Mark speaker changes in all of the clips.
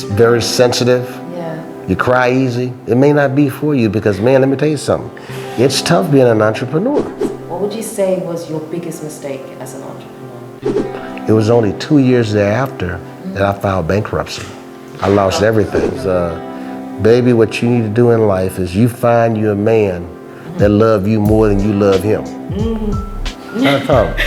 Speaker 1: very sensitive.
Speaker 2: Yeah.
Speaker 1: You cry easy. It may not be for you because, man, let me tell you something. It's tough being an entrepreneur.
Speaker 2: What would you say was your biggest mistake as an entrepreneur?
Speaker 1: It was only 2 years thereafter that I filed bankruptcy. I lost everything. Baby, what you need to do in life is you find you a man that love you more than you love him. I thought,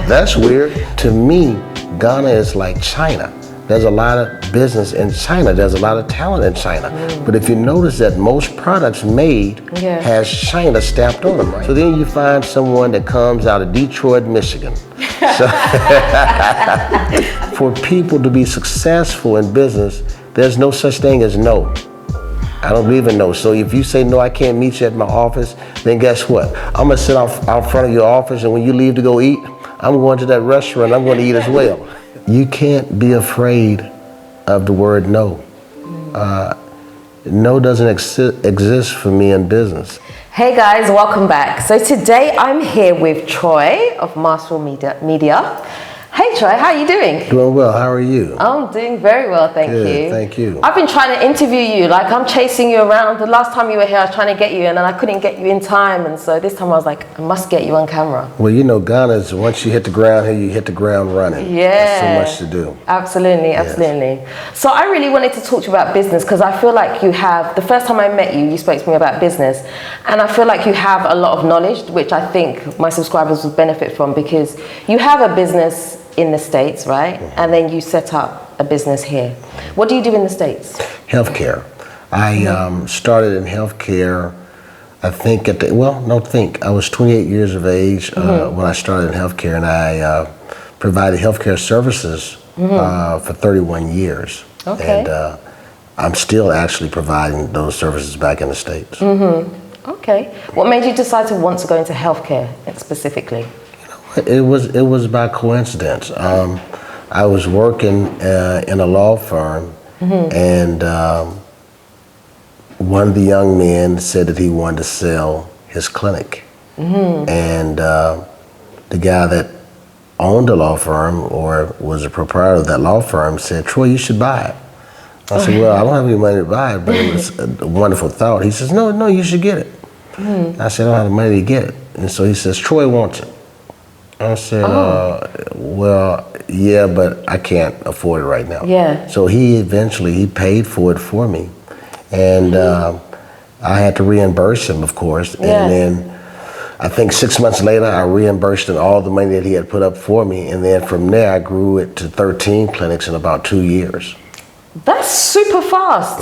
Speaker 1: that's weird. To me, Ghana is like China. There's a lot of business in China. There's a lot of talent in China. But if you notice that most products made has China stamped on them, right? So then you find someone that comes out of Detroit, Michigan. So for people to be successful in business, there's no such thing as no. I don't believe in no. So if you say no, I can't meet you at my office, then guess what? I'm gonna sit out front of your office, and when you leave to go eat, I'm going to that restaurant, I'm going to eat as well. You can't be afraid of the word no. No doesn't exist for me in business.
Speaker 2: Hey guys, welcome back. So today I'm here with Troy of Marsaw Media. Hey Troy, how are you doing?
Speaker 1: Doing well, how are you?
Speaker 2: I'm doing very well, thank you.
Speaker 1: Thank you.
Speaker 2: I've been trying to interview you, like I'm chasing you around. The last time you were here, I was trying to get you and then I couldn't get you in time. And so this time I was like, I must get you on camera.
Speaker 1: Well, you know, Ghana is, once you hit the ground here, you hit the ground running.
Speaker 2: Yeah.
Speaker 1: There's so much to do.
Speaker 2: Absolutely, absolutely. Yes. So I really wanted to talk to you about business because I feel like you have, the first time I met you, you spoke to me about business. And I feel like you have a lot of knowledge, which I think my subscribers would benefit from because you have a business in the States, right? And then you set up a business here. What do you do in the States?
Speaker 1: Healthcare. I started in healthcare, I think I was 28 years of age when I started in healthcare, and I provided healthcare services for 31 years. Okay. And I'm still actually providing those services back in the States.
Speaker 2: Okay. What made you decide to want to go into healthcare specifically?
Speaker 1: It was by coincidence. I was working in a law firm, and one of the young men said that he wanted to sell his clinic, and the guy that owned the law firm or was a proprietor of that law firm said, "Troy, you should buy it." I said, "Well, I don't have any money to buy it, but it was a wonderful thought." He says, "No, you should get it." I said, "I don't have the money to get it," and so he says, "Troy wants it." I said, well, yeah, but I can't afford it right now.
Speaker 2: Yeah.
Speaker 1: So he paid for it for me. And I had to reimburse him, of course. And then I think 6 months later, I reimbursed him all the money that he had put up for me. And then from there, I grew it to 13 clinics in about 2 years.
Speaker 2: That's super fast.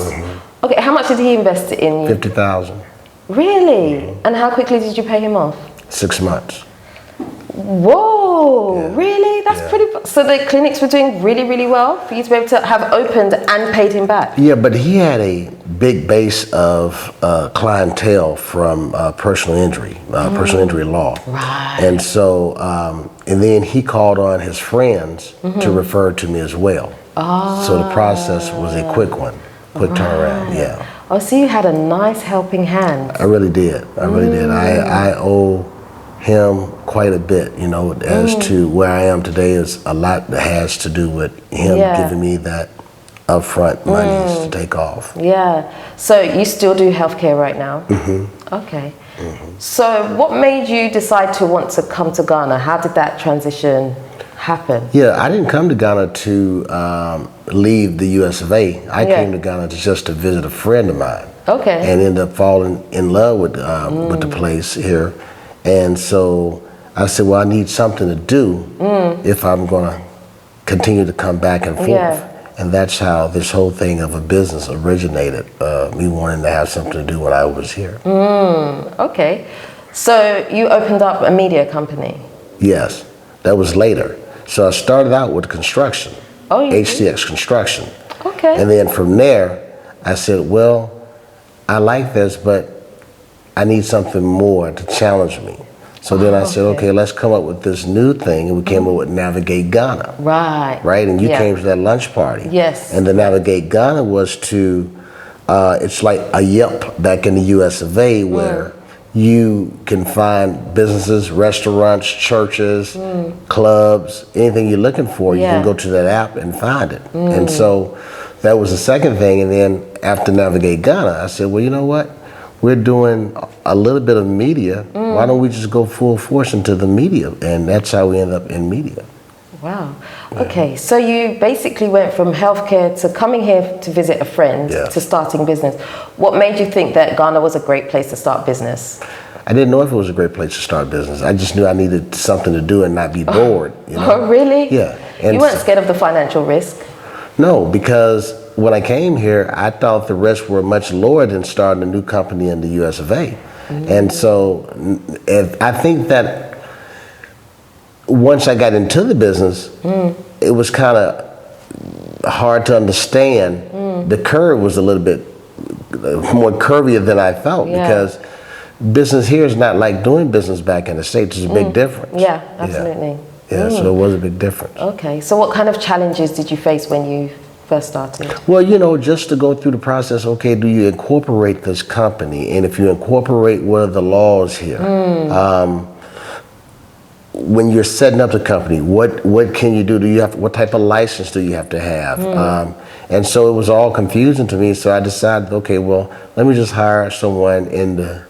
Speaker 2: Okay, how much did he invest in you?
Speaker 1: $50,000.
Speaker 2: Really? And how quickly did you pay him off?
Speaker 1: 6 months.
Speaker 2: Whoa, really? That's pretty. So the clinics were doing really, really well for you to be able to have opened and paid him back? Yeah,
Speaker 1: but he had a big base of clientele from personal injury law.
Speaker 2: Right.
Speaker 1: And so, and then he called on his friends to refer to me as well. So the process was a quick one, quick turnaround,
Speaker 2: Oh, so you had a nice helping hand.
Speaker 1: I really did, I owe him quite a bit, you know, as to where I am today is a lot that has to do with him giving me that upfront monies to take off.
Speaker 2: Yeah. So you still do healthcare right now? Okay. So what made you decide to want to come to Ghana? How did that transition happen?
Speaker 1: Yeah, I didn't come to Ghana to leave the US of A. I came to Ghana just to visit a friend of mine. Okay. And ended up falling in love with the place here. And so I said, well, I need something to do if I'm going to continue to come back and forth. And that's how this whole thing of a business originated, me wanting to have something to do when I was here.
Speaker 2: Okay. So you opened up a media company?
Speaker 1: Yes, that was later. So I started out with construction, HTX Construction.
Speaker 2: Okay.
Speaker 1: And then from there, I said, well, I like this, but I need something more to challenge me. So then I said, okay, let's come up with this new thing. And we came up with Navigate Ghana. Right. Right, and you came to that lunch party.
Speaker 2: Yes.
Speaker 1: And the Navigate Ghana was to, it's like a Yelp back in the US of A where you can find businesses, restaurants, churches, clubs, anything you're looking for, you can go to that app and find it. And so that was the second thing. And then after Navigate Ghana, I said, well, you know what? We're doing a little bit of media. Why don't we just go full force into the media? And that's how we end up in media.
Speaker 2: Wow. Okay, so you basically went from healthcare to coming here to visit a friend to starting business. What made you think that Ghana was a great place to start business?
Speaker 1: I didn't know if it was a great place to start business. I just knew I needed something to do and not be bored. You know?
Speaker 2: Oh, really?
Speaker 1: Yeah. And
Speaker 2: you weren't scared of the financial risk?
Speaker 1: No, because when I came here, I thought the risks were much lower than starting a new company in the US of A. And so I think that once I got into the business, it was kind of hard to understand. The curve was a little bit more curvier than I thought because business here is not like doing business back in the States. There's a big difference.
Speaker 2: Yeah, absolutely.
Speaker 1: Yeah, so it was a big difference.
Speaker 2: Okay, so what kind of challenges did you face when you first started?
Speaker 1: Well, you know, just to go through the process, okay, do you incorporate this company? And if you incorporate, what are the laws here? When you're setting up the company, what can you do? What type of license do you have to have? And so it was all confusing to me. So I decided, okay, well, let me just hire someone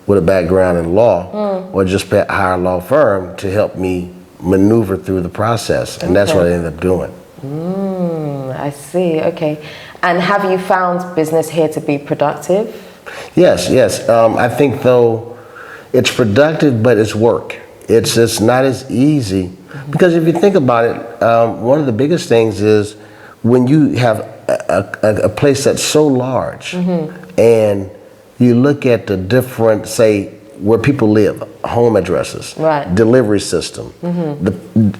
Speaker 1: with a background in law, or just hire a law firm to help me maneuver through the process. And that's what I ended up doing.
Speaker 2: I see. Okay. And have you found business here to be productive?
Speaker 1: Yes. I think though it's productive, but it's work. It's not as easy because if you think about it, one of the biggest things is when you have a place that's so large and you look at the different, say, where people live, home addresses, delivery system,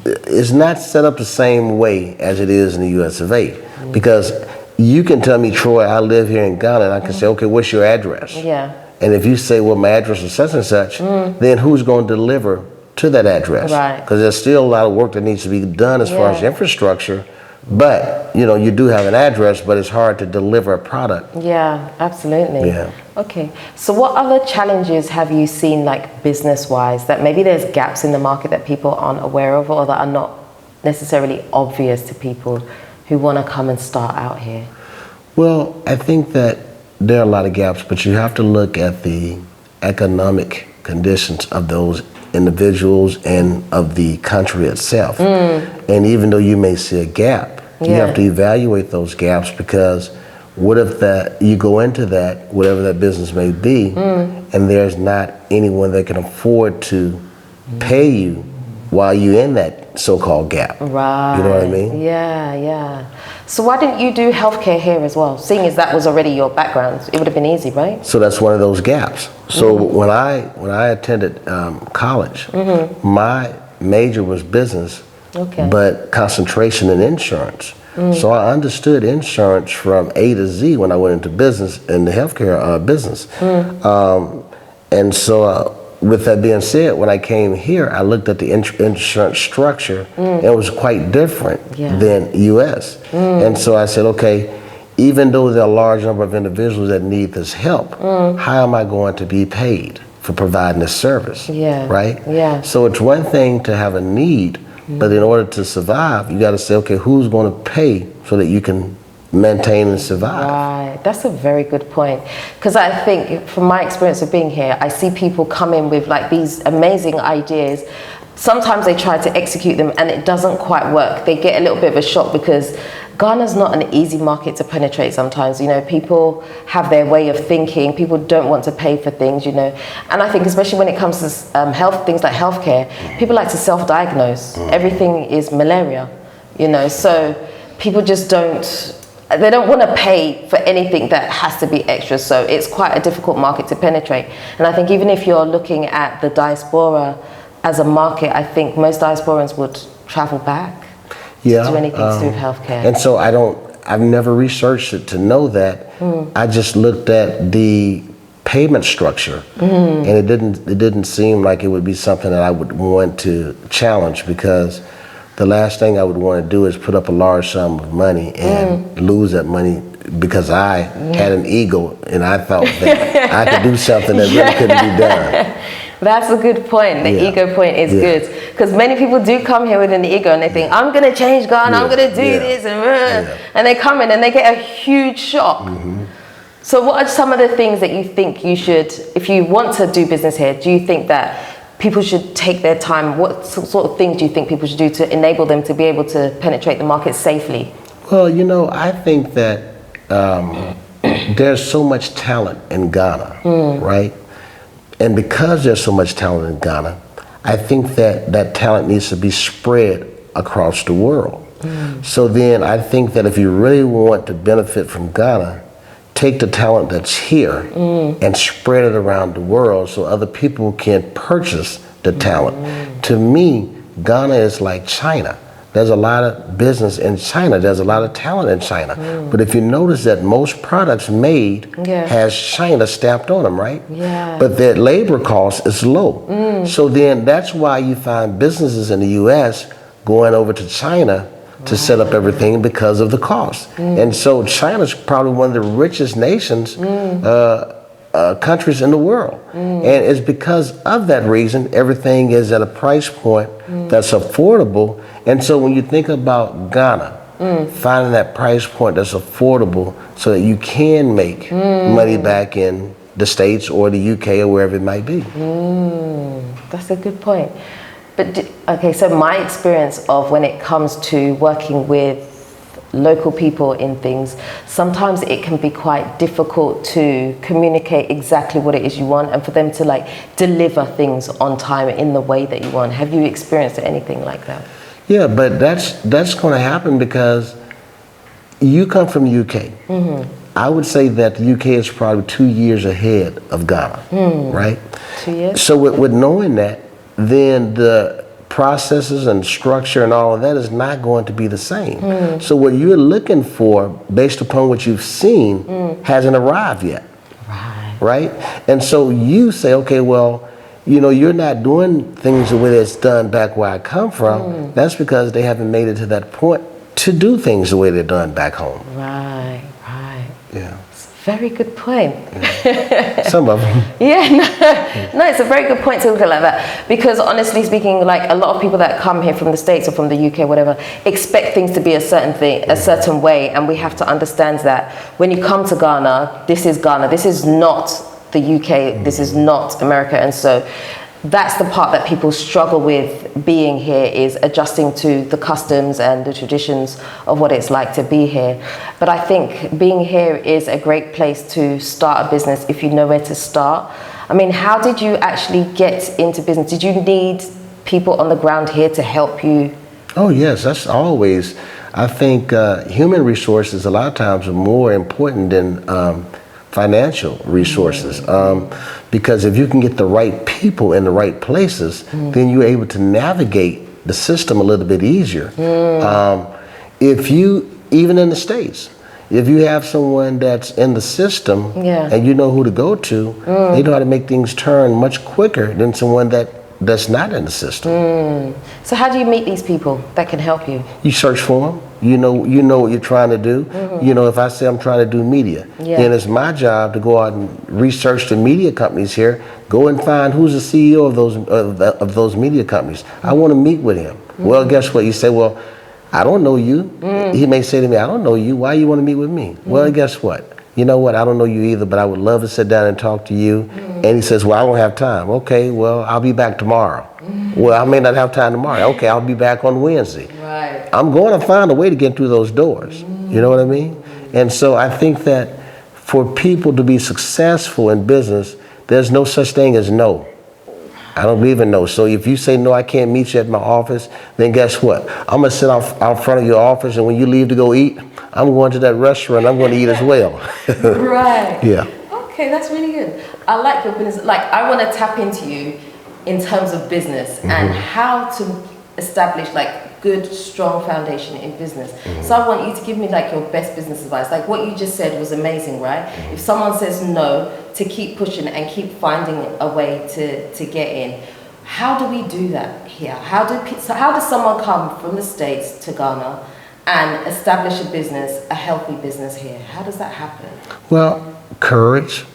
Speaker 1: it's not set up the same way as it is in the US of A. Because you can tell me, Troy, I live here in Ghana, and I can say, okay, what's your address?
Speaker 2: Yeah.
Speaker 1: And if you say, well, my address is such and such, then who's going to deliver to that address?
Speaker 2: Right.
Speaker 1: Because there's still a lot of work that needs to be done as far as infrastructure. But, you know, you do have an address, but it's hard to deliver a product.
Speaker 2: Yeah, absolutely.
Speaker 1: Yeah.
Speaker 2: Okay. So what other challenges have you seen, like business-wise, that maybe there's gaps in the market that people aren't aware of or that are not necessarily obvious to people who want to come and start out here?
Speaker 1: Well, I think that there are a lot of gaps, but you have to look at the economic conditions of those individuals and of the country itself. And even though you may see a gap, you have to evaluate those gaps, because what if you go into that, whatever that business may be, and there's not anyone that can afford to pay you while you're in that so-called gap.
Speaker 2: Right.
Speaker 1: You know what I mean?
Speaker 2: Yeah. So why didn't you do healthcare here as well? Seeing as that was already your background, it would have been easy, right?
Speaker 1: So that's one of those gaps. So when I attended college, my major was business, but concentration in insurance. So I understood insurance from A to Z when I went into business, in the healthcare business. And so with that being said, when I came here, I looked at the insurance structure, and it was quite different than US. And so I said, okay, even though there are a large number of individuals that need this help, how am I going to be paid for providing this service? Right? So it's one thing to have a need, but in order to survive, you got to say, okay, who's going to pay so that you can maintain and survive?
Speaker 2: Right, that's a very good point. Because I think from my experience of being here, I see people come in with like these amazing ideas. Sometimes they try to execute them and it doesn't quite work. They get a little bit of a shock because Ghana's not an easy market to penetrate sometimes. You know, people have their way of thinking. People don't want to pay for things, you know. And I think especially when it comes to things like healthcare, people like to self-diagnose. Everything is malaria, you know. So people just they don't want to pay for anything that has to be extra. So it's quite a difficult market to penetrate. And I think even if you're looking at the diaspora as a market, I think most diasporans would travel back to do anything to do with healthcare.
Speaker 1: And so I've never researched it to know that. I just looked at the payment structure, and it didn't seem like it would be something that I would want to challenge, because the last thing I would want to do is put up a large sum of money and lose that money because I had an ego and I thought that I could do something that really couldn't be done.
Speaker 2: That's a good point. The ego point is good, because many people do come here with an ego and they think, I'm going to change Ghana, I'm going to do this, and they come in and they get a huge shock. So what are some of the things that you think you should, if you want to do business here, do you think that people should take their time? What sort of things do you think people should do to enable them to be able to penetrate the market safely?
Speaker 1: Well, you know, I think that there's so much talent in Ghana, right? And because there's so much talent in Ghana, I think that that talent needs to be spread across the world. So then I think that if you really want to benefit from Ghana, take the talent that's here and spread it around the world so other people can purchase the talent. To me, Ghana is like China. There's a lot of business in China. There's a lot of talent in China. But if you notice that most products made has China stamped on them, right? But their labor cost is low. So then that's why you find businesses in the US going over to China to set up everything because of the cost. And so China's probably one of the richest nations, countries in the world. And it's because of that reason, everything is at a price point that's affordable. And so when you think about Ghana, finding that price point that's affordable so that you can make money back in the States or the UK or wherever it might be.
Speaker 2: That's a good point. But okay, so my experience of when it comes to working with local people in things, sometimes it can be quite difficult to communicate exactly what it is you want and for them to like deliver things on time in the way that you want. Have you experienced anything like that?
Speaker 1: Yeah, but that's going to happen because you come from the UK. I would say that the UK is probably 2 years ahead of Ghana, right?
Speaker 2: 2 years?
Speaker 1: So with knowing that, then the processes and structure and all of that is not going to be the same. So what you're looking for based upon what you've seen hasn't arrived yet, right? And so you say, okay, well, you know, you're not doing things the way it's done back where I come from. That's because they haven't made it to that point to do things the way they're done back home.
Speaker 2: Right.
Speaker 1: Yeah.
Speaker 2: Very good point.
Speaker 1: Some of them.
Speaker 2: No, it's a very good point to look at it like that, because honestly speaking, like a lot of people that come here from the States or from the UK, whatever, expect things to be a certain thing, a certain way, and we have to understand that when you come to Ghana, this is not the UK, this is not America, and so that's the part that people struggle with being here, is adjusting to the customs and the traditions of what it's like to be here. But I think being here is a great place to start a business if you know where to start. I mean, how did you actually get into business? Did you need people on the ground here to help you?
Speaker 1: Oh yes, that's always, I think human resources a lot of times are more important than financial resources, because if you can get the right people in the right places, then you're able to navigate the system a little bit easier. If you, even in the States, if you have someone that's in the system and you know who to go to, they know how to make things turn much quicker than someone that's not in the system.
Speaker 2: So how do you meet these people that can help you?
Speaker 1: You search for them. You know what you're trying to do. You know, if I say I'm trying to do media, then it's my job to go out and research the media companies here. Go and find who's the CEO of those media companies. I want to meet with him. Well, guess what? You say, well, I don't know you. He may say to me, I don't know you. Why you want to meet with me? Well, guess what? You know what? I don't know you either, but I would love to sit down and talk to you. And he says, well, I don't have time. Okay, well, I'll be back tomorrow. Well, I may not have time tomorrow. Okay, I'll be back on Wednesday. I'm going to find a way to get through those doors. You know what I mean? And so I think that for people to be successful in business, there's no such thing as no. I don't believe in no. So if you say, no, I can't meet you at my office, then guess what? I'm going to sit out front of your office, and when you leave to go eat, I'm going to that restaurant. I'm going to eat as well. Yeah.
Speaker 2: Okay, that's really good. I like your business. Like, I want to tap into you in terms of business and how to establish like good, strong foundation in business. So I want you to give me like your best business advice. Like what you just said was amazing, right? If someone says no, to keep pushing and keep finding a way to get in. How do we do that here? How does someone come from the States to Ghana and establish a business, a healthy business here? How does that happen?
Speaker 1: Well, courage.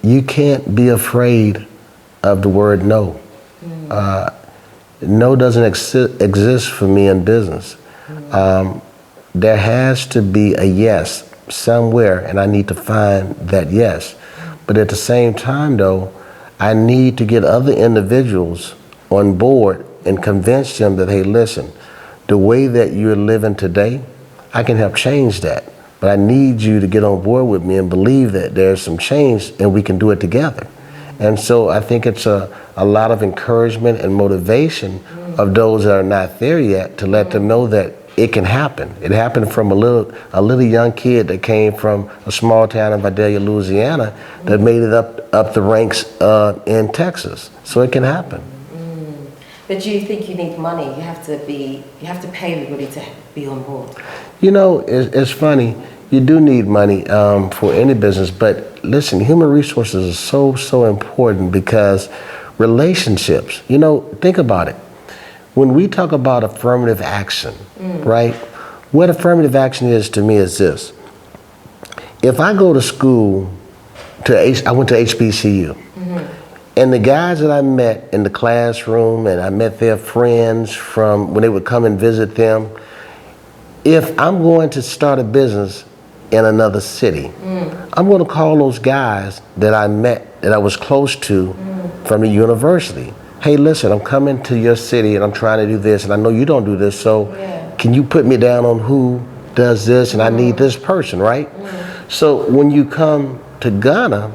Speaker 1: You can't be afraid of the word no. No doesn't exist for me in business. There has to be a yes somewhere, and I need to find that yes. But at the same time, though, I need to get other individuals on board and convince them that, hey, listen, the way that you're living today, I can help change that. But I need you to get on board with me and believe that there's some change and we can do it together. And so I think it's a lot of encouragement and motivation of those that are not there yet to let them know that it can happen. It happened from a little young kid that came from a small town in Vidalia, Louisiana, that made it up the ranks in Texas. So it can happen.
Speaker 2: But do you think you need money? You have to pay everybody to be on board.
Speaker 1: You know, it's funny. You do need money for any business, but listen, human resources are so important because relationships, you know, think about it. When we talk about affirmative action, right? What affirmative action is to me is this. If I go to school, I went to HBCU, and the guys that I met in the classroom, and I met their friends from when they would come and visit them, if I'm going to start a business in another city, I'm going to call those guys that I met, that I was close to from the university. Hey, listen, I'm coming to your city and I'm trying to do this, and I know you don't do this, so can you put me down on who does this, and I need this person, right? So when you come to Ghana,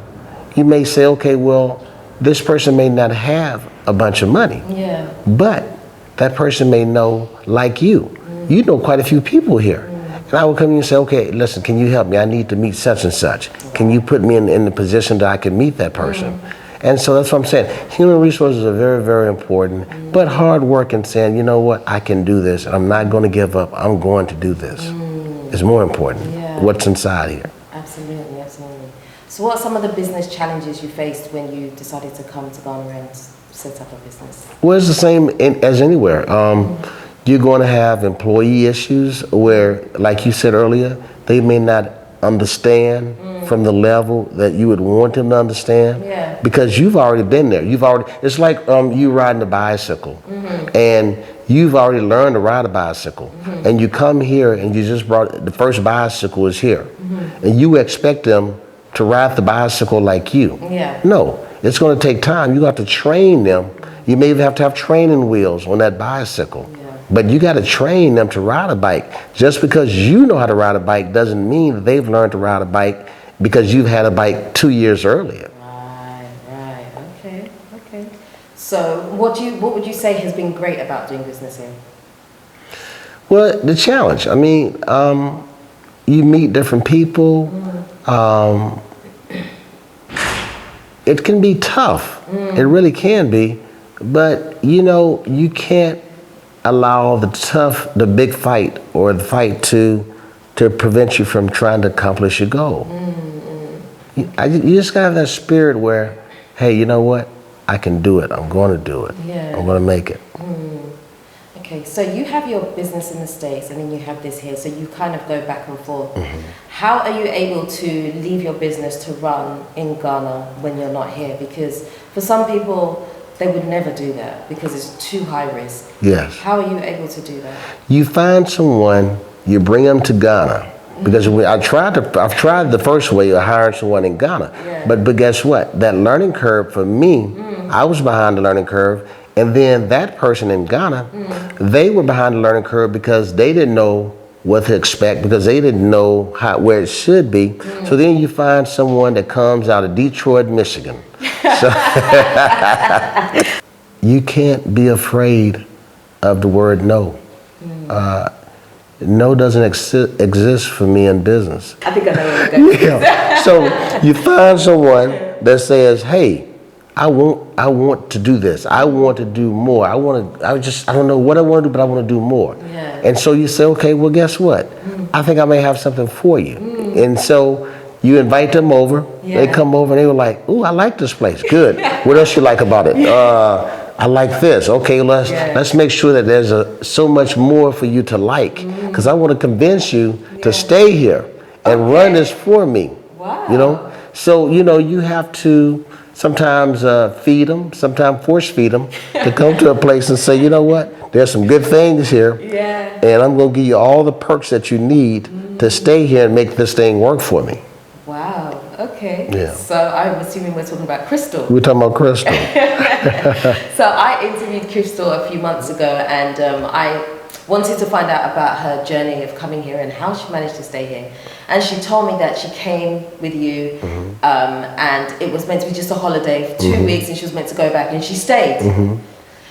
Speaker 1: you may say, okay, well, this person may not have a bunch of money, but that person may know, like you know quite a few people here. And I would come in and say, okay, listen, can you help me? I need to meet such and such. Can you put me in the position that I can meet that person? And so that's what I'm saying. Human resources are very, very important, but hard work and saying, you know what, I can do this, and I'm not going to give up. I'm going to do this. It's more important. What's inside here.
Speaker 2: Absolutely, absolutely. So what are some of the business challenges you faced when you decided to come to Ghana and set up a business?
Speaker 1: Well, it's the same as anywhere. You're going to have employee issues where, like you said earlier, they may not understand from the level that you would want them to understand, because you've already been there. It's like you riding a bicycle, and you've already learned to ride a bicycle, and you come here and you just brought, the first bicycle is here, and you expect them to ride the bicycle like you. No, it's going to take time. You have to train them. You may even have to have training wheels on that bicycle. But you got to train them to ride a bike. Just because you know how to ride a bike doesn't mean that they've learned to ride a bike because you've had a bike 2 years earlier.
Speaker 2: Right. Okay. So what would you say has been great about doing business here?
Speaker 1: Well, the challenge. I mean, you meet different people. It can be tough. It really can be. But, you know, you can't allow the big fight or the fight to prevent you from trying to accomplish your goal. You just gotta have that spirit where, hey, you know what? I can do it. I'm going to do it. I'm going to make it.
Speaker 2: Okay, so you have your business in the States and then you have this here, so you kind of go back and forth. How are you able to leave your business to run in Ghana when you're not here? Because for some people, they would never do that because it's too high risk.
Speaker 1: Yes.
Speaker 2: How are you able to do that?
Speaker 1: You find someone, you bring them to Ghana. Because I've tried the first way of hiring someone in Ghana. But guess what? That learning curve for me, I was behind the learning curve. And then that person in Ghana, they were behind the learning curve because they didn't know what to expect, because they didn't know where it should be. So then you find someone that comes out of Detroit, Michigan. So you can't be afraid of the word no. No doesn't exist for me in business.
Speaker 2: I think I know where we're going.
Speaker 1: So you find someone that says, hey, I want to do this. I want to do more. I don't know what I want to do, but I want to do more. And so you say, okay, well, guess what? I think I may have something for you. And so you invite them over. They come over and they were like, ooh, I like this place. Good. What else you like about it? I like this. Okay, let's make sure that there's so much more for you to like, because I want to convince you to stay here and run this for me.
Speaker 2: Wow.
Speaker 1: You know, so you have to sometimes feed them, sometimes force feed them to come to a place and say, you know what, there's some good things here, and I'm going to give you all the perks that you need to stay here and make this thing work for me.
Speaker 2: Wow. Okay.
Speaker 1: Yeah.
Speaker 2: So I'm assuming we're talking about Crystal.
Speaker 1: We're talking about Crystal.
Speaker 2: So I interviewed Crystal a few months ago, and I wanted to find out about her journey of coming here and how she managed to stay here. And she told me that she came with you, and it was meant to be just a holiday for 2 weeks, and she was meant to go back, and she stayed.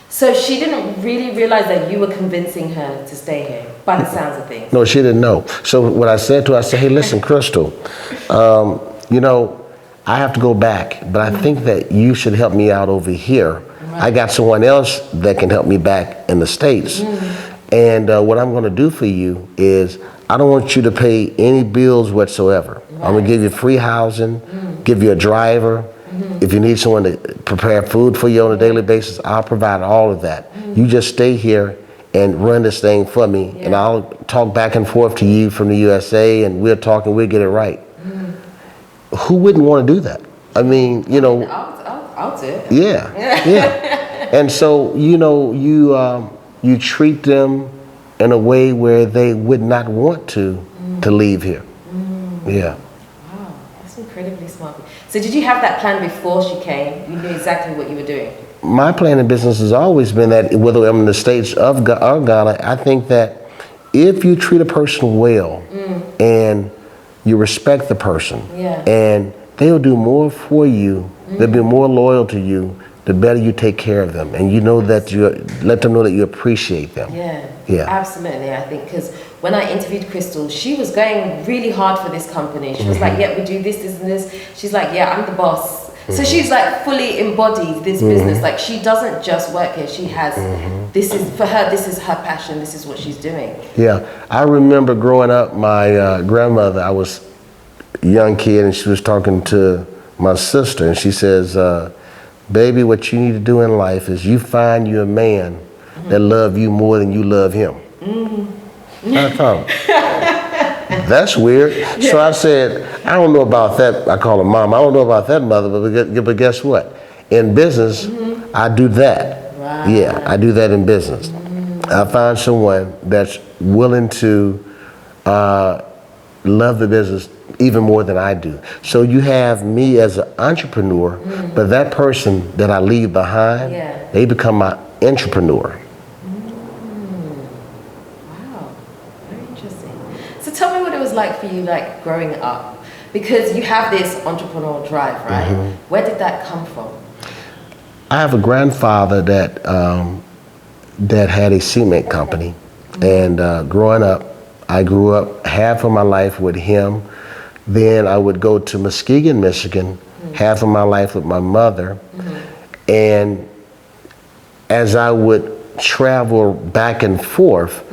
Speaker 2: So she didn't really realize that you were convincing her to stay here, by the sounds of things.
Speaker 1: No, she didn't know. So what I said to her, I said, hey, listen, Crystal, I have to go back, but I think that you should help me out over here. Right. I got someone else that can help me back in the States. And what I'm going to do for you is I don't want you to pay any bills whatsoever. Right. I'm going to give you free housing, give you a driver. If you need someone to prepare food for you on a daily basis, I'll provide all of that. You just stay here and run this thing for me, and I'll talk back and forth to you from the USA, and we'll talk and we'll get it right. Who wouldn't want to do that? I mean,
Speaker 2: I'll do it.
Speaker 1: Yeah. And so, you treat them in a way where they would not want to leave here. Yeah.
Speaker 2: Wow, that's incredibly smart. So did you have that plan before she came? You knew exactly what you were doing? My
Speaker 1: plan in business has always been that, whether I'm in the States of Ghana, I think that if you treat a person well and you respect the person, and they'll do more for you, they'll be more loyal to you, the better you take care of them, and let them know that you appreciate them. Yeah,
Speaker 2: absolutely. I think because when I interviewed Crystal, she was going really hard for this company. She was like, yeah, we do this, this, and this. She's like, yeah, I'm the boss. So she's like fully embodied this business. Like she doesn't just work here. She has, this is, for her, this is her passion. This is what she's doing.
Speaker 1: Yeah, I remember growing up, my grandmother, I was a young kid, and she was talking to my sister, and she says, baby, what you need to do in life is you find you a man that love you more than you love him. I thought, that's weird. So I said, I don't know about that. I call her mom. I don't know about that, mother, but guess what? In business, I do that. Right. Yeah, I do that in business. I find someone that's willing to love the business even more than I do. So you have me as an entrepreneur, but that person that I leave behind, they become my entrepreneur.
Speaker 2: Wow, very interesting. So tell me what it was like for you, like growing up, because you have this entrepreneurial drive, right? Where did that come from?
Speaker 1: I have a grandfather that had a cement company, and growing up, I grew up half of my life with him. Then I would go to Muskegon, Michigan, half of my life with my mother. And as I would travel back and forth,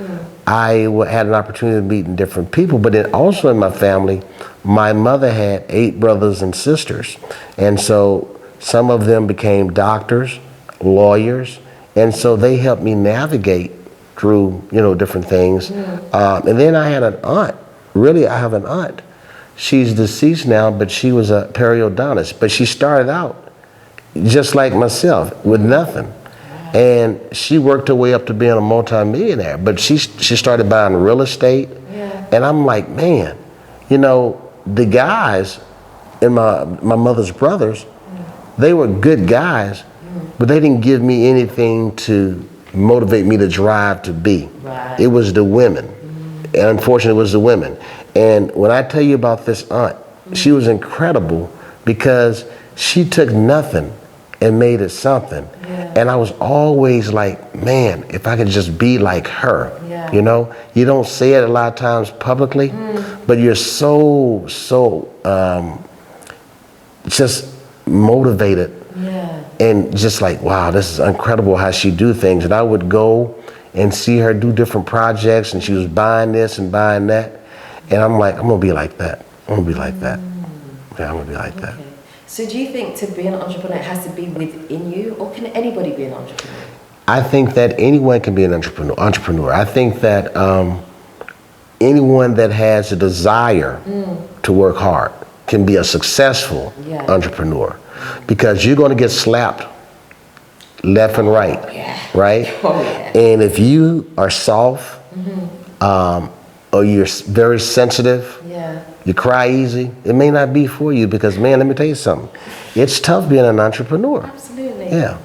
Speaker 1: I had an opportunity to meet different people. But then also in my family, my mother had 8 brothers and sisters. And so some of them became doctors, lawyers, and so they helped me navigate through, different things. And then I had an aunt. Really, I have an aunt. She's deceased now, but she was a periodontist. But she started out just like myself, with nothing. And she worked her way up to being a multi-millionaire. But she started buying real estate. And I'm like, man, the guys and my mother's brothers, they were good guys, but they didn't give me anything to motivate me to drive to be. It was the women. And unfortunately, it was the women. And when I tell you about this aunt, she was incredible because she took nothing and made it something. And I was always like, man, if I could just be like her. You don't say it a lot of times publicly, but you're so just motivated. And just like, wow, this is incredible how she do things. And I would go and see her do different projects, and she was buying this and buying that. And I'm like, I'm gonna be like that. I'm gonna be like that. Yeah, I'm gonna be like that.
Speaker 2: So do you think to be an entrepreneur it has to be within you, or can anybody be an entrepreneur?
Speaker 1: I think that anyone can be an entrepreneur. I think that anyone that has a desire to work hard can be a successful entrepreneur, because you're going to get slapped left and right, right? And if you are soft, or you're very sensitive, you cry easy, it may not be for you, because man, let me tell you something. It's tough being an entrepreneur.
Speaker 2: Absolutely.
Speaker 1: Yeah.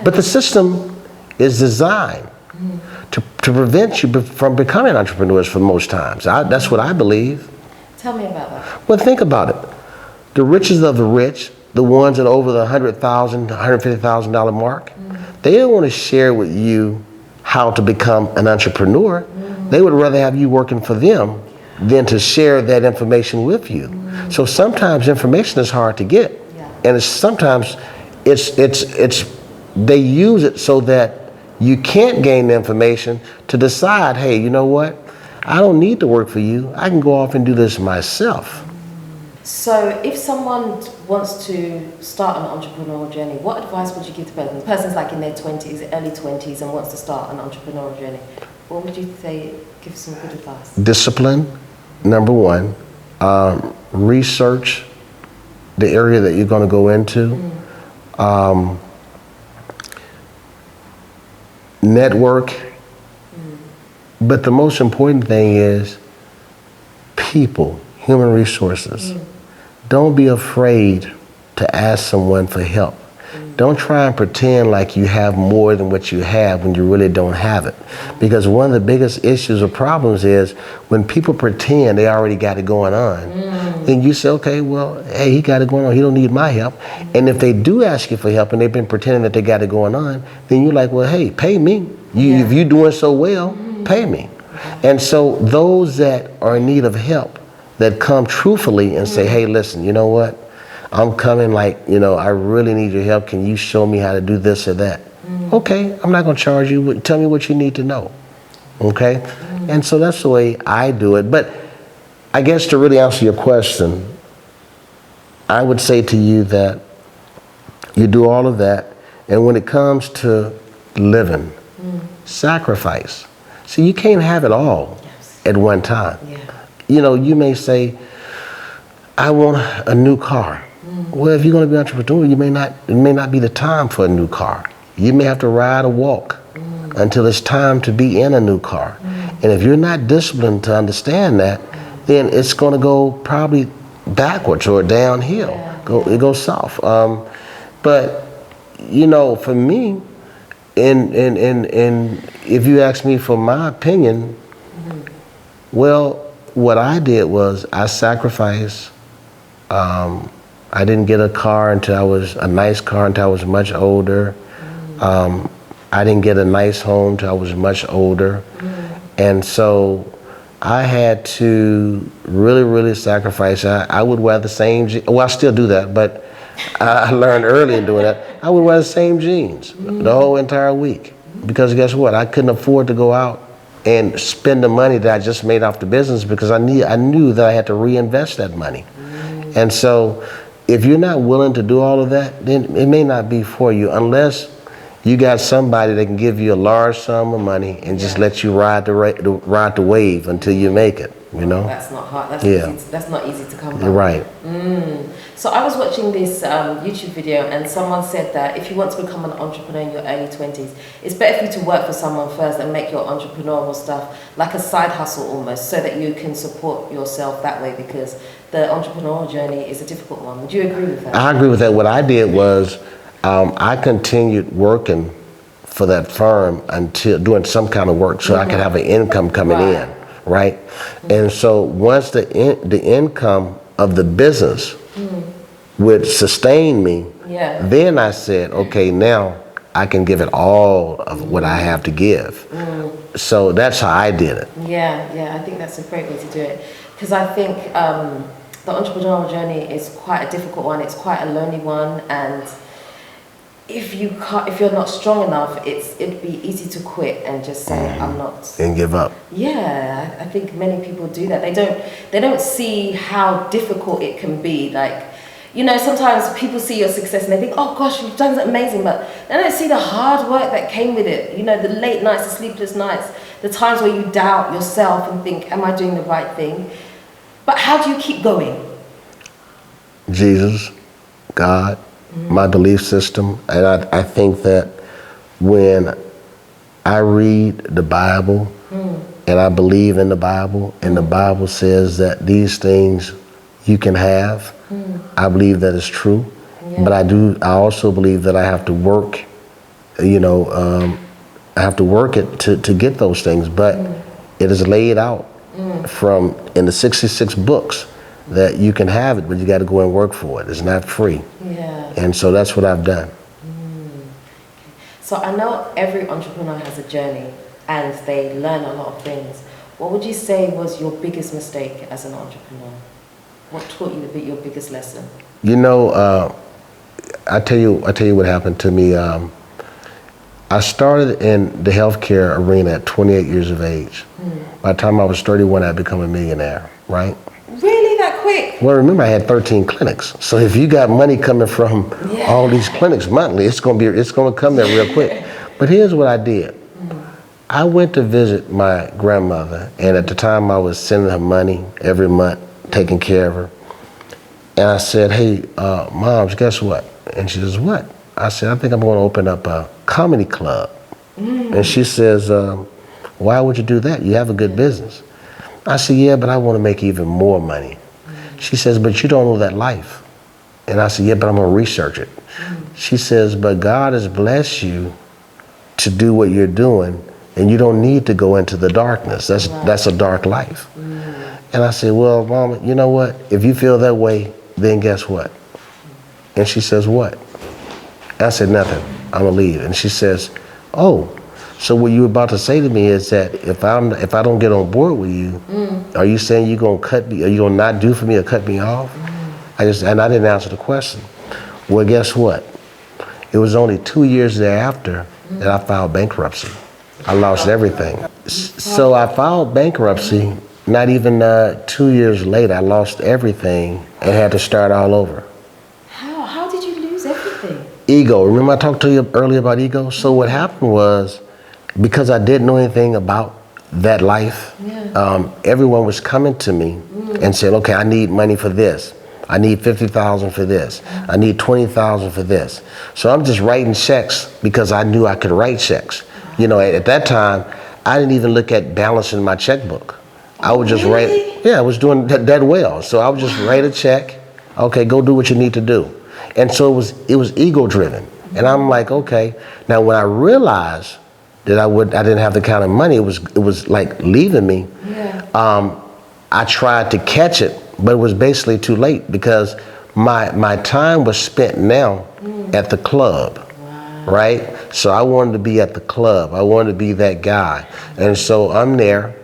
Speaker 1: But the system is designed to prevent you from becoming entrepreneurs for most times. That's what I believe.
Speaker 2: Tell me about that.
Speaker 1: Well, think about it. The richest of the rich, the ones that are over the $100,000, $150,000 mark, they don't want to share with you how to become an entrepreneur. They would rather have you working for them than to share that information with you. So sometimes information is hard to get, and sometimes they use it so that you can't gain the information to decide, hey, you know what? I don't need to work for you. I can go off and do this myself.
Speaker 2: So if someone wants to start an entrepreneurial journey, what advice would you give to the person? The person's like in their 20s, early 20s, and wants to start an entrepreneurial journey. What would you say, give some good advice? Discipline,
Speaker 1: number one. Research the area that you're going to go into. Network. But the most important thing is people, human resources. Don't be afraid to ask someone for help. Don't try and pretend like you have more than what you have when you really don't have it. Because one of the biggest issues or problems is when people pretend they already got it going on. Then you say, okay, well, hey, he got it going on. He don't need my help. And if they do ask you for help and they've been pretending that they got it going on, then you're like, well, hey, pay me. If you're doing so well, pay me. And so those that are in need of help, that come truthfully and say, hey, listen, you know what? I'm coming like, I really need your help. Can you show me how to do this or that? Okay, I'm not going to charge you. Tell me what you need to know. Okay? And so that's the way I do it. But I guess to really answer your question, I would say to you that you do all of that. And when it comes to living, sacrifice. See, you can't have it all at one time. You may say, I want a new car. Well, if you're going to be an entrepreneur, it may not be the time for a new car. You may have to ride or walk until it's time to be in a new car. And if you're not disciplined to understand that, then it's going to go probably backwards or downhill. It goes south. But for me, and if you ask me for my opinion, well, what I did was I sacrificed. I didn't get a nice car until I was much older. I didn't get a nice home until I was much older. And so I had to really, really sacrifice. I would wear the same jeans. Well, I still do that, but I learned early in doing that. I would wear the same jeans the whole entire week. Because guess what? I couldn't afford to go out and spend the money that I just made off the business, because I knew that I had to reinvest that money. And so if you're not willing to do all of that, then it may not be for you, unless you got somebody that can give you a large sum of money and just let you ride the wave until you make it.
Speaker 2: That's not hard. That's not easy to come by.
Speaker 1: Right.
Speaker 2: So I was watching this YouTube video, and someone said that if you want to become an entrepreneur in your early 20s, it's better for you to work for someone first and make your entrepreneurial stuff like a side hustle almost, so that you can support yourself that way, because the entrepreneurial journey is a difficult one. Would you agree with that? I agree with that. What I did was I continued working for that firm until doing some kind of work so I could have an income coming in, right? And so once the income of the business would sustain me, then I said, okay, now I can give it all of what I have to give. So that's how I did it. I think that's a great way to do it, because I think the entrepreneurial journey is quite a difficult one. It's quite a lonely one, and if you're not strong enough, it'd be easy to quit and just say I'm not, and give up. I think many people do that. They don't see how difficult it can be. Like, You know, sometimes people see your success and they think, oh gosh, you've done something amazing, but they don't see the hard work that came with it. You know, the late nights, the sleepless nights, the times where you doubt yourself and think, am I doing the right thing? But how do you keep going?
Speaker 1: Jesus, God, my belief system. And I think that when I read the Bible and I believe in the Bible, and the Bible says that these things you can have, I believe that is true. But I also believe that I have to work, you know, I have to work it to get those things. But it is laid out in the 66 books that you can have it, but you got to go and work for it. It's not free. And so that's what I've done.
Speaker 2: So I know every entrepreneur has a journey and they learn a lot of things. What would you say was your biggest mistake as an entrepreneur? What taught you your biggest lesson?
Speaker 1: You know, I tell you what happened to me. I started in the healthcare arena at 28 years of age. By the time I was 31, I'd become a millionaire, right?
Speaker 2: Really, that quick?
Speaker 1: Well, remember, I had 13 clinics. So if you got money coming from all these clinics monthly, it's gonna come there real quick. But here's what I did. I went to visit my grandmother, and at the time I was sending her money every month, taking care of her. And I said, hey, Moms, guess what? And she says, what? I said, I think I'm gonna open up a comedy club. And she says, why would you do that? You have a good business. I said, yeah, but I want to make even more money. She says, but you don't know that life. And I said, yeah, but I'm going to research it. She says, but God has blessed you to do what you're doing, and you don't need to go into the darkness. That's a dark life. And I said, well, Mama, you know what? If you feel that way, then guess what? And she says, what? I said, nothing. I'm going to leave. And she says, oh, so what you were about to say to me is that if I don't get on board with you, are you saying you're gonna cut me? Are you gonna not do for me or cut me off? I didn't answer the question. Well, guess what? It was only 2 years thereafter that I filed bankruptcy. I lost everything. So I filed bankruptcy. Not even 2 years later, I lost everything and had to start all over.
Speaker 2: How did you lose everything?
Speaker 1: Ego. Remember I talked to you earlier about ego? So what happened was, because I didn't know anything about that life, everyone was coming to me and saying, okay, I need money for this. I need $50,000 for this. I need $20,000 for this. So I'm just writing checks because I knew I could write checks. You know, at that time, I didn't even look at balancing my checkbook. I would just write, I was doing that well. So I would just write a check, okay, go do what you need to do. And so it was ego driven. And I'm like, okay. Now when I realized that I didn't have the kind of money, it was like leaving me. I tried to catch it, but it was basically too late because my time was spent now at the club, right? So I wanted to be at the club. I wanted to be that guy. And so I'm there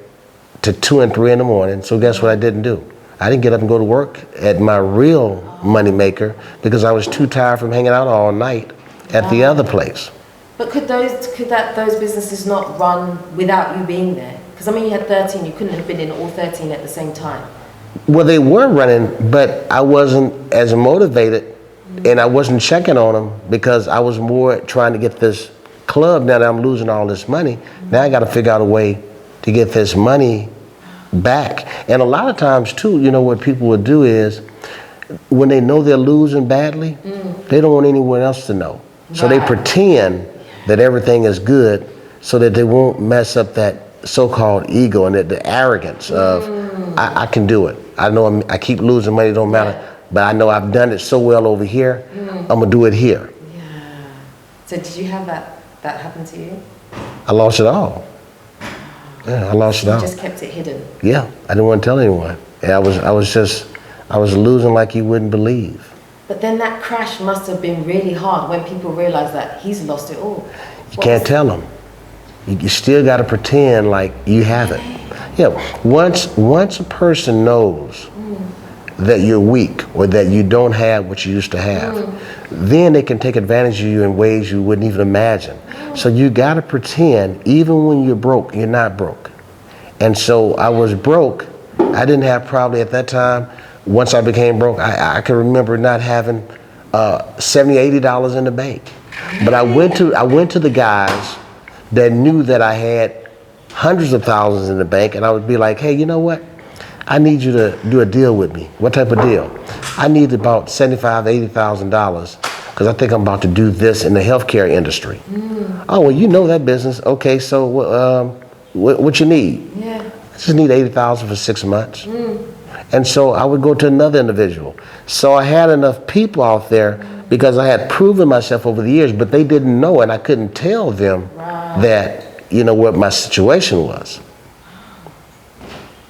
Speaker 1: to 2 and 3 in the morning. So guess what I didn't do? I didn't get up and go to work at my real money maker because I was too tired from hanging out all night at the other place.
Speaker 2: But could those businesses not run without you being there? Because I mean, you had 13, you couldn't have been in all 13 at the same time.
Speaker 1: Well, they were running, but I wasn't as motivated and I wasn't checking on them because I was more trying to get this club. Now that I'm losing all this money, now I got to figure out a way to get this money back. And a lot of times too, you know, what people would do is when they know they're losing badly, they don't want anyone else to know. So they pretend that everything is good so that they won't mess up that so-called ego and the arrogance of, I can do it. I know I keep losing money, it don't matter, but I know I've done it so well over here, I'm gonna do it here.
Speaker 2: So did you have that happen to you?
Speaker 1: I lost it all. Yeah, I lost it all.
Speaker 2: You just kept it hidden?
Speaker 1: Yeah, I didn't want to tell anyone. And I was losing like you wouldn't believe.
Speaker 2: But then that crash must have been really hard when people realize that he's lost it all.
Speaker 1: You can't tell them. You still got to pretend like you have it. Yeah, once a person knows that you're weak or that you don't have what you used to have, then they can take advantage of you in ways you wouldn't even imagine. So you got to pretend even when you're broke, you're not broke. And so I was broke. I didn't have probably at that time once I became broke, I can remember not having $70, $80 in the bank. But I went to the guys that knew that I had hundreds of thousands in the bank, and I would be like, hey, you know what? I need you to do a deal with me. What type of deal? I need about $75,000, $80,000 because I think I'm about to do this in the healthcare industry. Oh, well, you know that business. Okay, so what you need?
Speaker 2: Yeah.
Speaker 1: I just need $80,000 for 6 months. And so I would go to another individual. So I had enough people out there because I had proven myself over the years, but they didn't know, and I couldn't tell them that, what my situation was.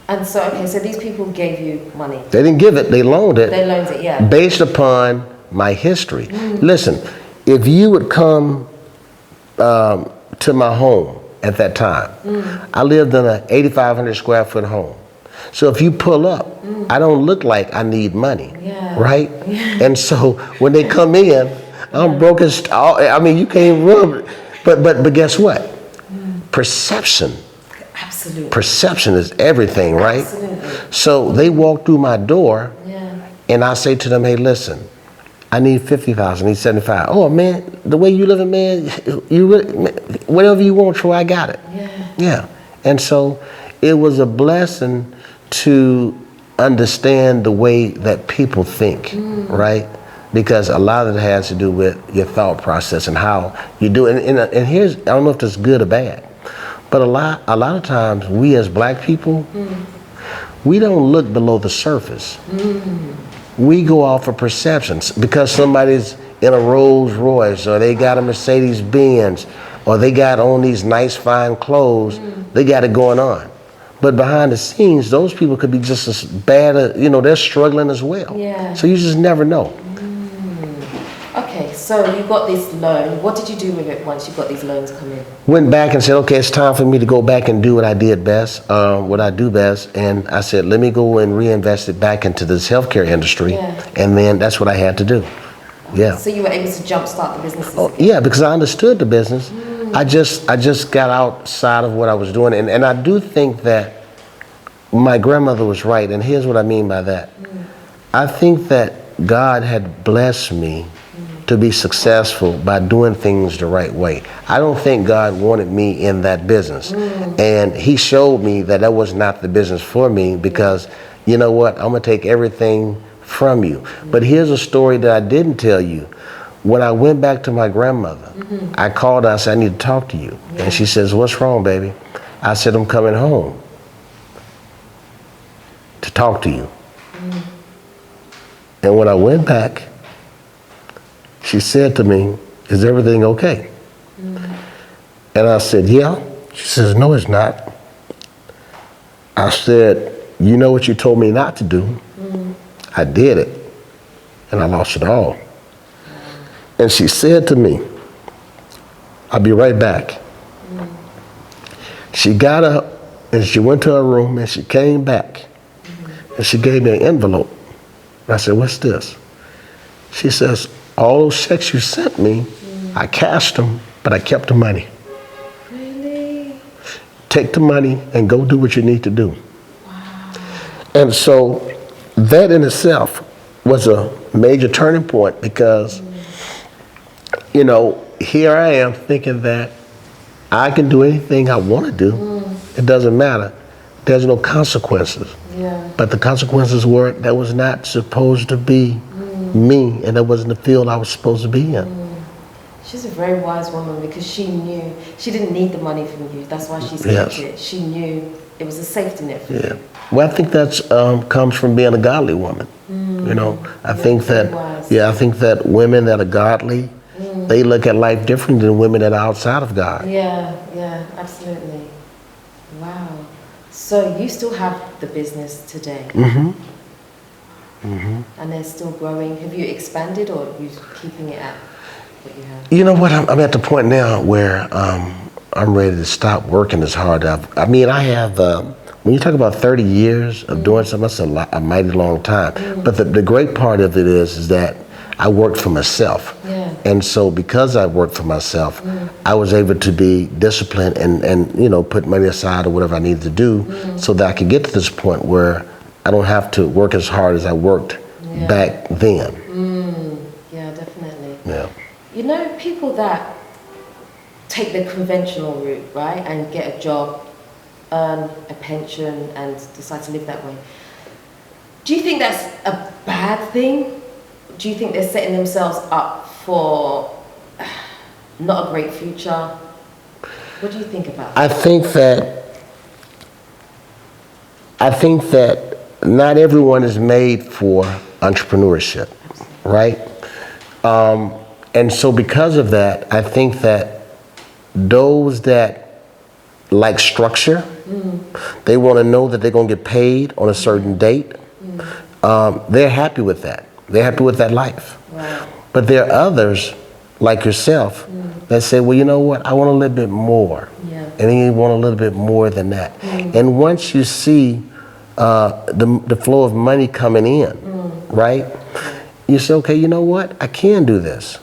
Speaker 2: And so, okay, so these people gave you money.
Speaker 1: They didn't give it, they loaned it.
Speaker 2: They loaned it, yeah.
Speaker 1: Based upon my history. Listen, if you would come to my home at that time, I lived in an 8,500 square foot home. So if you pull up, I don't look like I need money, right? Yeah. And so when they come in, I'm broke as, you can't run, but guess what? Perception.
Speaker 2: Absolutely.
Speaker 1: Perception is everything, right?
Speaker 2: Absolutely.
Speaker 1: So they walk through my door, and I say to them, hey, listen, I need 50,000, I need 75. Oh man, the way you living, man, whatever you want, Troy, I got it. Yeah. And so it was a blessing to understand the way that people think, right? Because a lot of it has to do with your thought process and how you do it. And here's, I don't know if that's good or bad, but a lot of times we as black people, we don't look below the surface. We go off of perceptions because somebody's in a Rolls Royce, or they got a Mercedes Benz, or they got on these nice fine clothes, they got it going on. But behind the scenes, those people could be just as bad, they're struggling as well.
Speaker 2: Yeah.
Speaker 1: So you just never know.
Speaker 2: Okay, so you got this loan. What did you do with it once you got these loans come in?
Speaker 1: Went back and said, okay, it's time for me to go back and do what I did best, what I do best. And I said, let me go and reinvest it back into this healthcare industry. And then that's what I had to do. Yeah.
Speaker 2: So you were able to jumpstart the business?
Speaker 1: Yeah, because I understood the business. I just got outside of what I was doing. And I do think that my grandmother was right. And here's what I mean by that. I think that God had blessed me to be successful by doing things the right way. I don't think God wanted me in that business. And he showed me that that was not the business for me because, you know what, I'm gonna take everything from you. But here's a story that I didn't tell you. When I went back to my grandmother, I called her, I said, I need to talk to you. And she says, what's wrong, baby? I said, I'm coming home to talk to you. And when I went back, she said to me, is everything okay? And I said, yeah. She says, no, it's not. I said, you know what you told me not to do? I did it, and I lost it all. And she said to me, I'll be right back. She got up, and she went to her room, and she came back, and she gave me an envelope. And I said, what's this? She says, all those checks you sent me, I cashed them, but I kept the money.
Speaker 2: Really?
Speaker 1: Take the money and go do what you need to do.
Speaker 2: Wow.
Speaker 1: And so that in itself was a major turning point because, here I am thinking that I can do anything I want to do. It doesn't matter. There's no consequences.
Speaker 2: Yeah.
Speaker 1: But the consequences were that was not supposed to be me, and that wasn't the field I was supposed to be in.
Speaker 2: She's a very wise woman because she knew she didn't need the money from you. That's why she kept it. She knew it was a safety net for you.
Speaker 1: Well, I think that's comes from being a godly woman. I think that I think that women that are godly, they look at life different than women that are outside of God.
Speaker 2: Yeah, absolutely. Wow. So you still have the business today? And they're still growing. Have you expanded, or are you keeping it at what you have? You know what?
Speaker 1: I'm at the point now where I'm ready to stop working as hard. I have, when you talk about 30 years of doing something, that's a mighty long time. But the great part of it is that I worked for myself. And so because I worked for myself, I was able to be disciplined and put money aside or whatever I needed to do so that I could get to this point where I don't have to work as hard as I worked back then.
Speaker 2: Yeah, definitely.
Speaker 1: Yeah.
Speaker 2: You know, people that take the conventional route, right, and get a job, earn a pension, and decide to live that way. Do you think that's a bad thing? Do you think they're setting themselves up for not a great future? What do you think about that?
Speaker 1: I think that not everyone is made for entrepreneurship, right? And so because of that, I think that those that like structure, they want to know that they're going to get paid on a certain date. They're happy with that. They're happy with that life.
Speaker 2: Wow.
Speaker 1: But there are others, like yourself, that say, well, you know what, I want a little bit more.
Speaker 2: Yeah.
Speaker 1: And then you want a little bit more than that. And once you see the flow of money coming in, right, you say, okay, you know what, I can do this.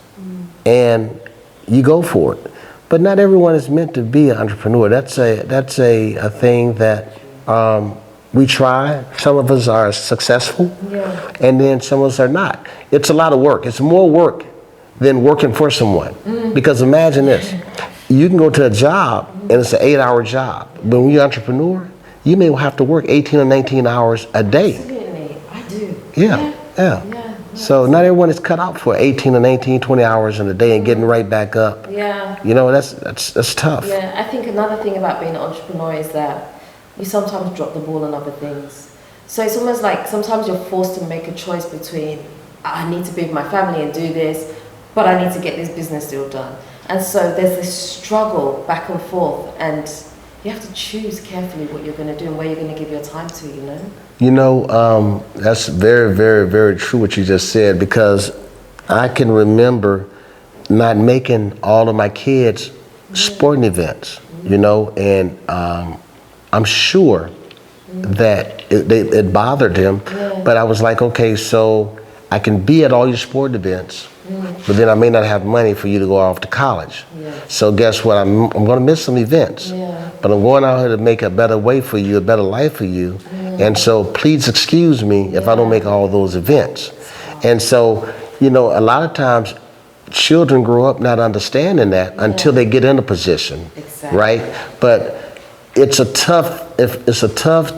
Speaker 1: And you go for it. But not everyone is meant to be an entrepreneur. That's a thing that we try. Some of us are successful, and then some of us are not. It's a lot of work. It's more work than working for someone. Because imagine this, you can go to a job and it's an 8-hour job. But when you're an entrepreneur, you may have to work 18 or 19 hours a day.
Speaker 2: Absolutely, I do.
Speaker 1: Yeah. So not everyone is cut out for 18 or 19, 20 hours in a day and getting right back up.
Speaker 2: Yeah.
Speaker 1: You know, that's tough.
Speaker 2: Yeah, I think another thing about being an entrepreneur is that you sometimes drop the ball on other things. So it's almost like sometimes you're forced to make a choice between, I need to be with my family and do this, but I need to get this business deal done. And so there's this struggle back and forth, and you have to choose carefully what you're going to do and where you're going to give your time to, you know?
Speaker 1: You know, that's very, very, very true what you just said, because I can remember not making all of my kids sporting events, you know, and I'm sure that it bothered them, but I was like, okay, so I can be at all your sporting events, but then I may not have money for you to go off to college. So guess what? I'm going to miss some events, but I'm going out here to make a better way for you, a better life for you. And so please excuse me if I don't make all those events. And so, you know, a lot of times children grow up not understanding that until they get in a position, right? But it's a tough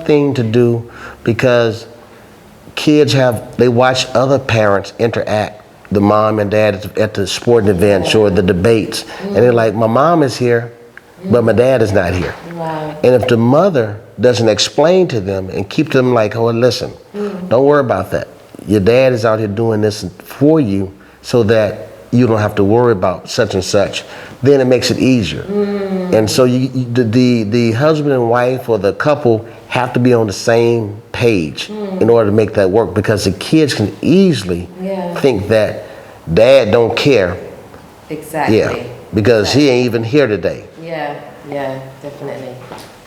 Speaker 1: thing to do, because kids they watch other parents interact, the mom and dad at the sporting events or the debates, and they're like, my mom is here, but my dad is not here. And if the mother doesn't explain to them and keep them like, oh, listen, don't worry about that. Your dad is out here doing this for you so that you don't have to worry about such and such, then it makes it easier. And so the husband and wife or the couple have to be on the same page in order to make that work, because the kids can easily think that dad don't care.
Speaker 2: Exactly.
Speaker 1: Because he ain't even here today.
Speaker 2: Yeah, definitely.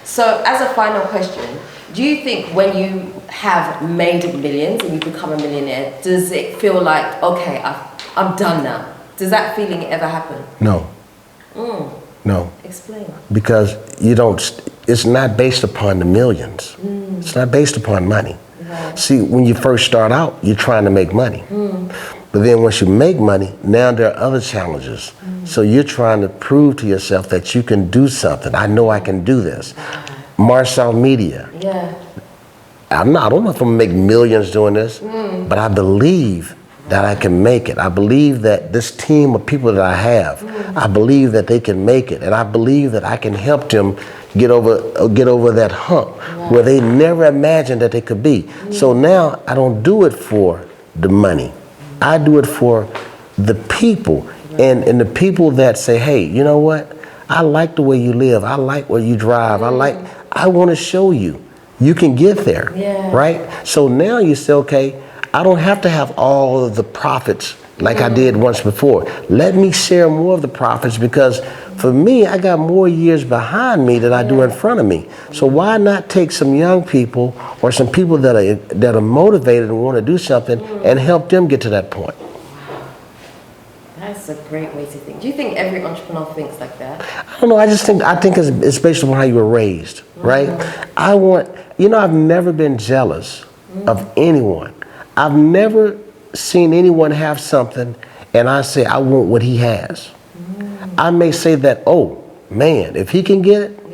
Speaker 2: So as a final question, do you think when you have made millions and you become a millionaire, does it feel like, okay, I'm done now? Does that feeling ever happen?
Speaker 1: No. No.
Speaker 2: Explain.
Speaker 1: Because it's not based upon the millions. It's not based upon money. See, when you first start out, you're trying to make money. But then once you make money, now there are other challenges. So you're trying to prove to yourself that you can do something. I know I can do this. Marsaw Media. I don't know if I'm gonna make millions doing this, but I believe that I can make it. I believe that this team of people that I have, I believe that they can make it, and I believe that I can help them get over that hump where they never imagined that they could be. So now I don't do it for the money. I do it for the people, and the people that say, hey, you know what? I like the way you live. I like where you drive. I want to show you. You can get there, right? So now you say, okay, I don't have to have all of the profits like I did once before. Let me share more of the profits, because for me, I got more years behind me than I do in front of me. So why not take some young people or some people that are motivated and want to do something and help them get to that point?
Speaker 2: That's a great way to think. Do you think every entrepreneur thinks like that?
Speaker 1: I don't know. I think it's based on how you were raised, right? I've never been jealous of anyone. I've never seen anyone have something and I say, I want what he has. I may say that, oh, man, if he can get it,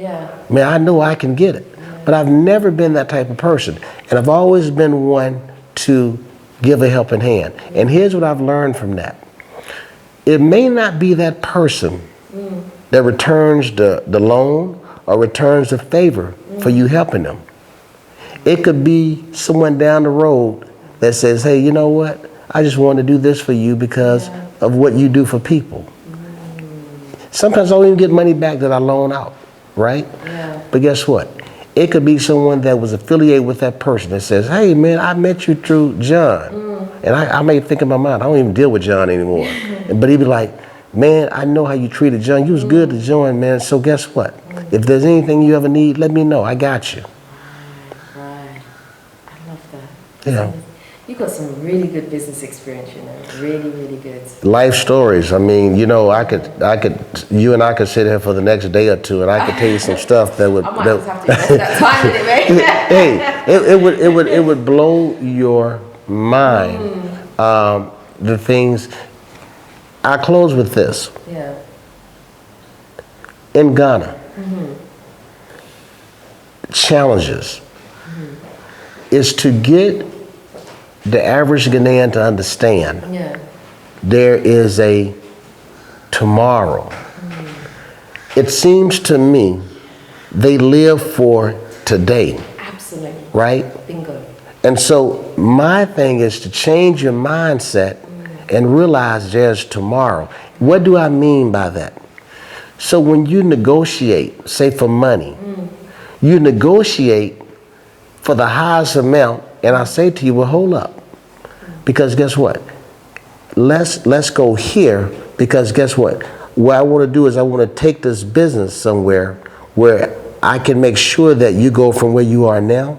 Speaker 1: man, I know I can get it. But I've never been that type of person. And I've always been one to give a helping hand. And here's what I've learned from that. It may not be that person that returns the loan or returns the favor for you helping them. It could be someone down the road that says, hey, you know what? I just want to do this for you because of what you do for people. Sometimes I don't even get money back that I loan out, right? But guess what? It could be someone that was affiliated with that person that says, hey, man, I met you through John. And I may think in my mind, I don't even deal with John anymore. But he'd be like, man, I know how you treated John. You was good to John, man. So guess what? If there's anything you ever need, let me know. I got you.
Speaker 2: Right. I love that.
Speaker 1: Yeah.
Speaker 2: You've got some really good business experience, you know, really, really good.
Speaker 1: Life stories. I mean, you know, you and I could sit here for the next day or two, and I could tell you some stuff that would.
Speaker 2: I might just have to invest that time in it, man.
Speaker 1: Hey, it would blow your mind. The things. I close with this.
Speaker 2: Yeah.
Speaker 1: In Ghana, challenges is to get the average Ghanaian to understand there is a tomorrow. It seems to me they live for today.
Speaker 2: Absolutely.
Speaker 1: Right?
Speaker 2: Bingo.
Speaker 1: And so my thing is to change your mindset and realize there's tomorrow. What do I mean by that? So when you negotiate, say for money, you negotiate for the highest amount, and I say to you, well, hold up. Because guess what? Let's go here, because guess what? What I want to do is I want to take this business somewhere where I can make sure that you go from where you are now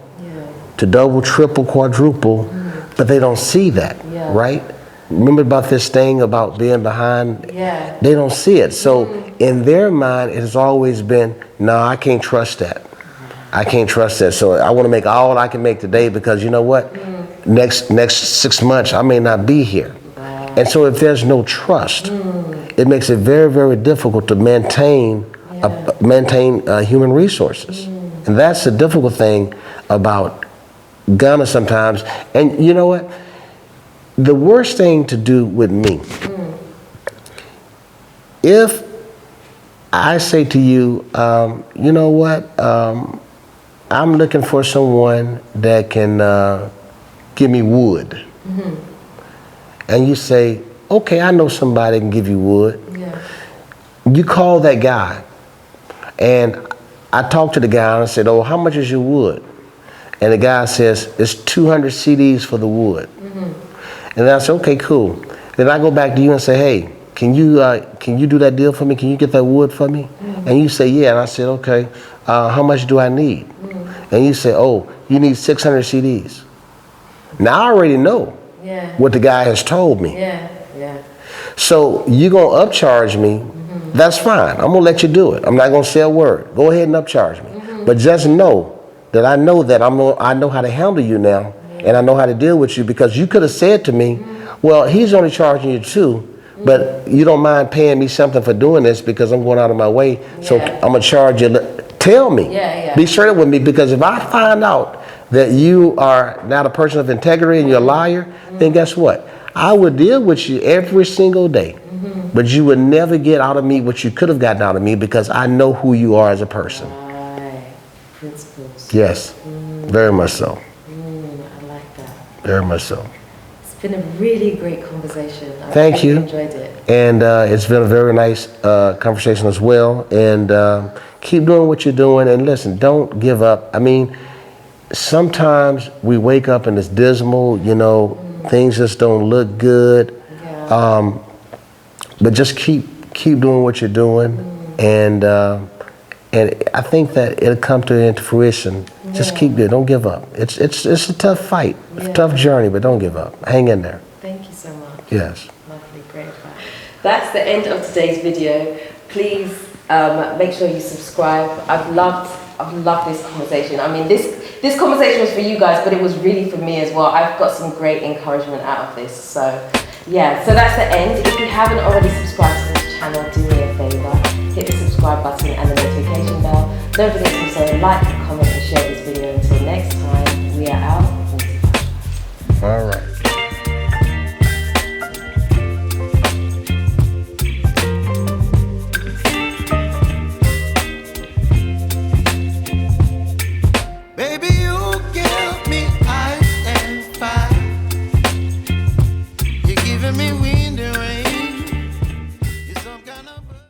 Speaker 1: to double, triple, quadruple, but they don't see that, right? Remember about this thing about being behind? They don't see it. So in their mind, it has always been, no, I can't trust that. I can't trust that. So I want to make all I can make today, because you know what? Next 6 months, I may not be here. And so if there's no trust, it makes it very, very difficult to maintain human resources. And that's the difficult thing about Ghana sometimes. And you know what? The worst thing to do with me, if I say to you, you know what, I'm looking for someone that can give me wood. And you say, okay, I know somebody that can give you wood. You call that guy. And I talked to the guy and I said, oh, how much is your wood? And the guy says, it's 200 CDs for the wood. And I said, okay, cool. Then I go back to you and say, hey, can you do that deal for me? Can you get that wood for me? And you say, yeah. And I said, okay, how much do I need? And you say, oh, you need 600 CDs. Now I already know what the guy has told me. So you're going to upcharge me. That's fine. I'm going to let you do it. I'm not going to say a word. Go ahead and upcharge me. But just know that I know how to handle you now. And I know how to deal with you, because you could have said to me, well, he's only charging you 2, but you don't mind paying me something for doing this because I'm going out of my way. So I'm going to charge you. Tell me. Be straight up with me, because if I find out that you are not a person of integrity and you're a liar, then guess what? I would deal with you every single day. But you would never get out of me what you could have gotten out of me, because I know who you are as a person.
Speaker 2: Principles.
Speaker 1: Yes, very much so. Very much so.
Speaker 2: It's been a really great conversation.
Speaker 1: Thank you.
Speaker 2: Enjoyed it.
Speaker 1: And it's been a very nice conversation as well. And keep doing what you're doing. And listen, don't give up. I mean, sometimes we wake up and it's dismal, you know, things just don't look good. But just keep doing what you're doing. And I think that it'll come into fruition. Just keep it. Don't give up. It's a tough fight, a tough journey, but don't give up. Hang in there.
Speaker 2: Thank you so much.
Speaker 1: Yes.
Speaker 2: Lovely, great advice. That's the end of today's video. Please make sure you subscribe. I've loved I've loved this conversation. I mean, this conversation was for you guys, but it was really for me as well. I've got some great encouragement out of this. So yeah, so that's the end. If you haven't already subscribed to this channel, do me a favor, hit the subscribe button and the notification bell. Don't forget to also like, comment and share this video. Until next time, we are out.
Speaker 1: All right.